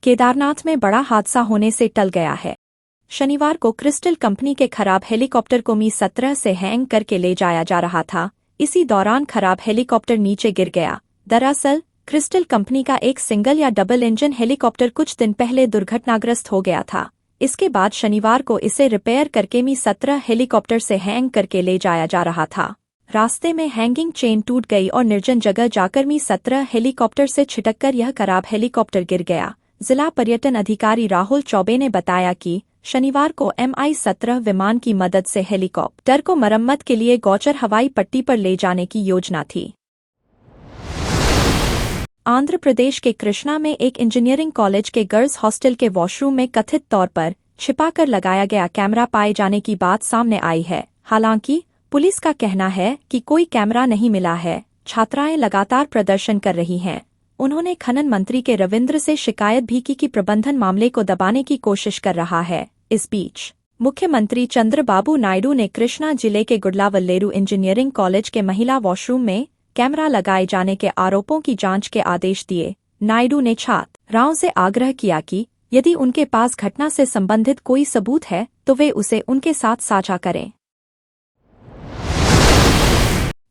केदारनाथ में बड़ा हादसा होने से टल गया है। शनिवार को क्रिस्टल कंपनी के खराब हेलीकॉप्टर को मी-17 से हैंग करके ले जाया जा रहा था। इसी दौरान खराब हेलीकॉप्टर नीचे गिर गया। दरअसल क्रिस्टल कंपनी का एक सिंगल या डबल इंजन हेलीकॉप्टर कुछ दिन पहले दुर्घटनाग्रस्त हो गया था। इसके बाद शनिवार को इसे रिपेयर करके मी-17 हेलीकॉप्टर से हैंग करके ले जाया जा रहा था। रास्ते में हैंगिंग चेन टूट गई और निर्जन जगह जाकर मी-17 हेलीकॉप्टर से छिटककर यह खराब हेलीकॉप्टर गिर गया। जिला पर्यटन अधिकारी राहुल चौबे ने बताया कि शनिवार को Mi-17 विमान की मदद से हेलीकॉप्टर को मरम्मत के लिए गौचर हवाई पट्टी पर ले जाने की योजना थी। आंध्र प्रदेश के कृष्णा में एक इंजीनियरिंग कॉलेज के गर्ल्स हॉस्टल के वॉशरूम में कथित तौर पर छिपाकर लगाया गया कैमरा पाए जाने की बात सामने आई है। हालांकि पुलिस का कहना है कि कोई कैमरा नहीं मिला है। छात्राएं लगातार प्रदर्शन कर रही हैं। उन्होंने खनन मंत्री के रविंद्र से शिकायत भी की कि प्रबंधन मामले को दबाने की कोशिश कर रहा है। इस बीच मुख्यमंत्री चंद्रबाबू नायडू ने कृष्णा जिले के गुडलावल्लेरू इंजीनियरिंग कॉलेज के महिला वॉशरूम में कैमरा लगाए जाने के आरोपों की जांच के आदेश दिए। नायडू ने छात्राओं से आग्रह किया कि यदि उनके पास घटना से संबंधित कोई सबूत है तो वे उसे उनके साथ साझा करें।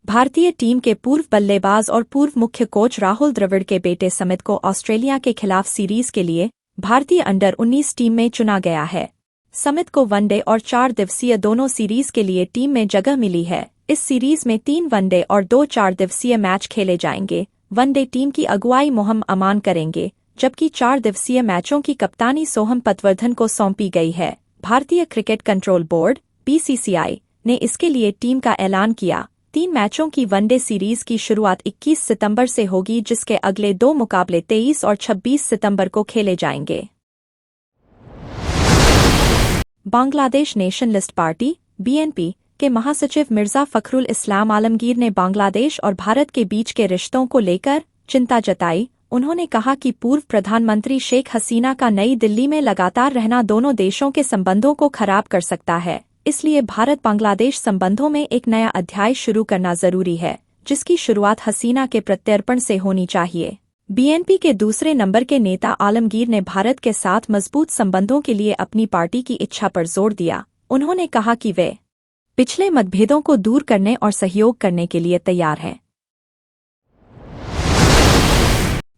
भारतीय टीम के पूर्व बल्लेबाज और पूर्व मुख्य कोच राहुल द्रविड़ के बेटे समित को ऑस्ट्रेलिया के खिलाफ सीरीज के लिए भारतीय अंडर-19 टीम में चुना गया है। समित को वनडे और 4 दिवसीय दोनों सीरीज के लिए टीम में जगह मिली है। इस सीरीज में 3 वनडे और 2 4 दिवसीय मैच खेले जाएंगे। वनडे टीम की अगुवाई मोहम्मद अमान करेंगे, जबकि 4 दिवसीय मैचों की कप्तानी सोहम पटवर्धन को सौंपी गई है। भारतीय क्रिकेट कंट्रोल बोर्ड (BCCI) ने इसके लिए टीम का ऐलान किया। 3 मैचों की वनडे सीरीज की शुरुआत 21 सितंबर से होगी, जिसके अगले 2 मुकाबले 23 और 26 सितंबर को खेले जाएंगे। बांग्लादेश नेशनलिस्ट पार्टी (BNP) के महासचिव मिर्जा फखरुल इस्लाम आलमगीर ने बांग्लादेश और भारत के बीच के रिश्तों को लेकर चिंता जताई। उन्होंने कहा कि पूर्व प्रधानमंत्री शेख हसीना का नई दिल्ली में लगातार रहना दोनों देशों के संबंधों को खराब कर सकता है। इसलिए भारत बांग्लादेश संबंधों में एक नया अध्याय शुरू करना जरूरी है, जिसकी शुरुआत हसीना के प्रत्यर्पण से होनी चाहिए। BNP के दूसरे नंबर के नेता आलमगीर ने भारत के साथ मजबूत संबंधों के लिए अपनी पार्टी की इच्छा पर जोर दिया। उन्होंने कहा कि वे पिछले मतभेदों को दूर करने और सहयोग करने के लिए तैयार हैं।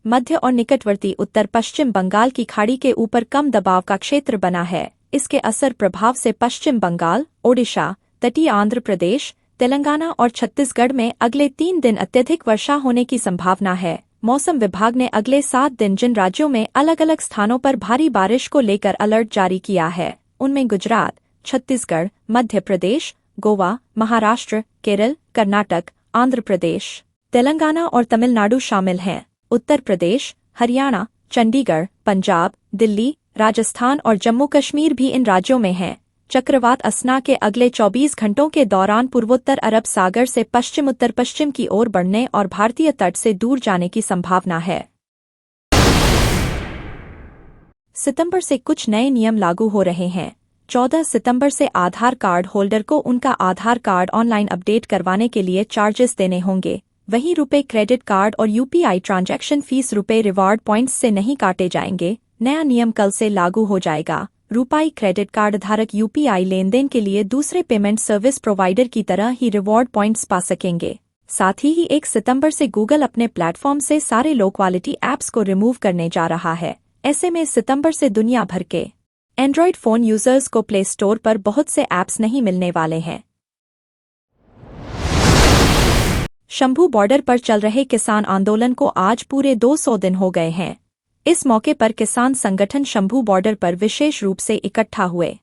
मध्य और निकटवर्ती उत्तर पश्चिम बंगाल की खाड़ी के ऊपर कम दबाव का क्षेत्र बना है। इसके असर प्रभाव से पश्चिम बंगाल, ओडिशा, तटीय आंध्र प्रदेश, तेलंगाना और छत्तीसगढ़ में अगले 3 दिन अत्यधिक वर्षा होने की संभावना है। मौसम विभाग ने अगले 7 दिन जिन राज्यों में अलग अलग स्थानों पर भारी बारिश को लेकर अलर्ट जारी किया है, उनमें गुजरात, छत्तीसगढ़, मध्य प्रदेश, गोवा, महाराष्ट्र, केरल, कर्नाटक, आंध्र प्रदेश, तेलंगाना और तमिलनाडु शामिल हैं। उत्तर प्रदेश, हरियाणा, चंडीगढ़, पंजाब, दिल्ली, राजस्थान और जम्मू कश्मीर भी इन राज्यों में हैं। चक्रवात असना के अगले 24 घंटों के दौरान पूर्वोत्तर अरब सागर से पश्चिम उत्तर पश्चिम की ओर बढ़ने और भारतीय तट से दूर जाने की संभावना है। सितंबर से कुछ नए नियम लागू हो रहे हैं। 14 सितंबर से आधार कार्ड होल्डर को उनका आधार कार्ड ऑनलाइन अपडेट करवाने के लिए चार्जेस देने होंगे। वहीं रुपए क्रेडिट कार्ड और UPI ट्रांजैक्शन फीस रुपए रिवार्ड पॉइंट्स से नहीं काटे जाएंगे। नया नियम कल से लागू हो जाएगा। रुपए क्रेडिट कार्ड धारक UPI लेनदेन के लिए दूसरे पेमेंट सर्विस प्रोवाइडर की तरह ही रिवॉर्ड पॉइंट्स पा सकेंगे। साथ ही 1 सितंबर से गूगल अपने प्लेटफॉर्म से सारे लो क्वालिटी ऐप्स को रिमूव करने जा रहा है। ऐसे में सितंबर से दुनिया भर के एंड्रॉयड फोन यूजर्स को प्ले स्टोर पर बहुत से ऐप्स नहीं मिलने वाले हैं। शंभू बॉर्डर पर चल रहे किसान आंदोलन को आज पूरे 200 दिन हो गए हैं। इस मौके पर किसान संगठन शंभू बॉर्डर पर विशेष रूप से इकट्ठा हुए।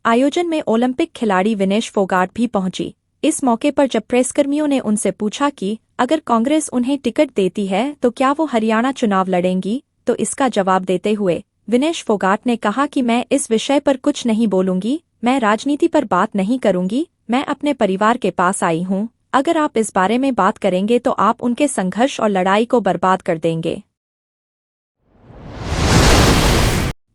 आयोजन में ओलंपिक खिलाड़ी विनेश फोगाट भी पहुंची। इस मौके पर जब प्रेसकर्मियों ने उनसे पूछा कि अगर कांग्रेस उन्हें टिकट देती है तो क्या वो हरियाणा चुनाव लड़ेंगी, तो इसका जवाब देते हुए विनेश फोगाट ने कहा कि मैं इस विषय पर कुछ नहीं बोलूंगी, मैं राजनीति पर बात नहीं करूंगी, मैं अपने परिवार के पास आई हूं। अगर आप इस बारे में बात करेंगे तो आप उनके संघर्ष और लड़ाई को बर्बाद कर देंगे।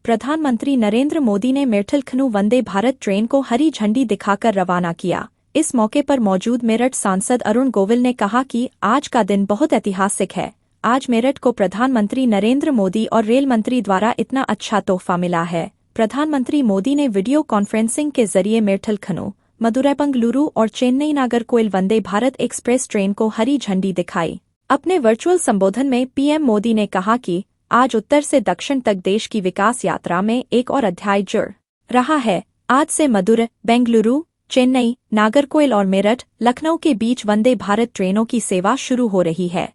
प्रधानमंत्री नरेंद्र मोदी ने मेरठ-लखनऊ वंदे भारत ट्रेन को हरी झंडी दिखाकर रवाना किया। इस मौके पर मौजूद मेरठ सांसद अरुण गोविल ने कहा कि आज का दिन बहुत ऐतिहासिक है। आज मेरठ को प्रधानमंत्री नरेंद्र मोदी और रेल मंत्री द्वारा इतना अच्छा तोहफा मिला है। प्रधानमंत्री मोदी ने वीडियो कॉन्फ्रेंसिंग के जरिए मेरठ लखनऊ, मदुरै बेंगलुरु और चेन्नई नागरकोइल वंदे भारत एक्सप्रेस ट्रेन को हरी झंडी दिखाई। अपने वर्चुअल संबोधन में पीएम मोदी ने कहा कि आज उत्तर से दक्षिण तक देश की विकास यात्रा में एक और अध्याय जुड़ रहा है। आज से मदुरै, बेंगलुरु, चेन्नई, नागरकोइल और मेरठ, लखनऊ के बीच वंदे भारत ट्रेनों की सेवा शुरू हो रही है।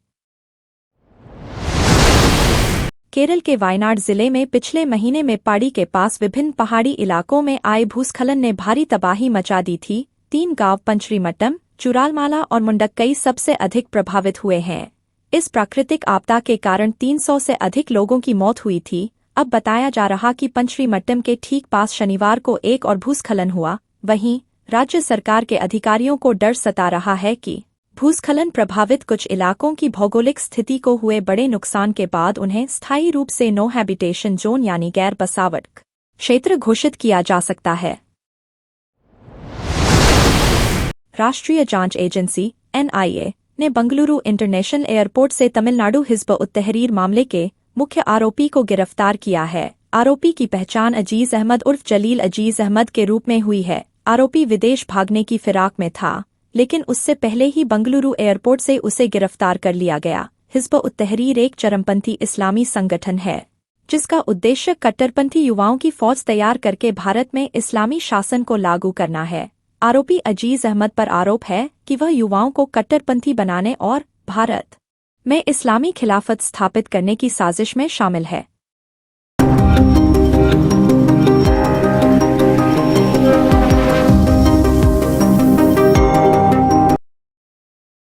केरल के वायनाड जिले में पिछले महीने में पाड़ी के पास विभिन्न पहाड़ी इलाकों में आए भूस्खलन ने भारी तबाही मचा दी थी। 3 गांव पंचरीमट्टम, चुरालमाला और मुंडक्कई सबसे अधिक प्रभावित हुए हैं। इस प्राकृतिक आपदा के कारण 300 से अधिक लोगों की मौत हुई थी। अब बताया जा रहा कि पंचरीमट्टम के ठीक पास शनिवार को एक और भूस्खलन हुआ। वहीं राज्य सरकार के अधिकारियों को डर सता रहा है कि भूस्खलन प्रभावित कुछ इलाकों की भौगोलिक स्थिति को हुए बड़े नुकसान के बाद उन्हें स्थायी रूप से नो हैबिटेशन जोन यानी गैर बसावट क्षेत्र घोषित किया जा सकता है। राष्ट्रीय जांच एजेंसी (NIA) ने बेंगलुरु इंटरनेशनल एयरपोर्ट से तमिलनाडु हिज़्ब उत तहरीर मामले के मुख्य आरोपी को गिरफ्तार किया है। आरोपी की पहचान अजीज अहमद उर्फ जलील अजीज अहमद के रूप में हुई है। आरोपी विदेश भागने की फिराक में था, लेकिन उससे पहले ही बेंगलुरु एयरपोर्ट से उसे गिरफ्तार कर लिया गया। हिज़्ब उत तहरीर एक चरमपंथी इस्लामी संगठन है, जिसका उद्देश्य कट्टरपंथी युवाओं की फौज तैयार करके भारत में इस्लामी शासन को लागू करना है। आरोपी अजीज अहमद पर आरोप है कि वह युवाओं को कट्टरपंथी बनाने और भारत में इस्लामी खिलाफत स्थापित करने की साजिश में शामिल है।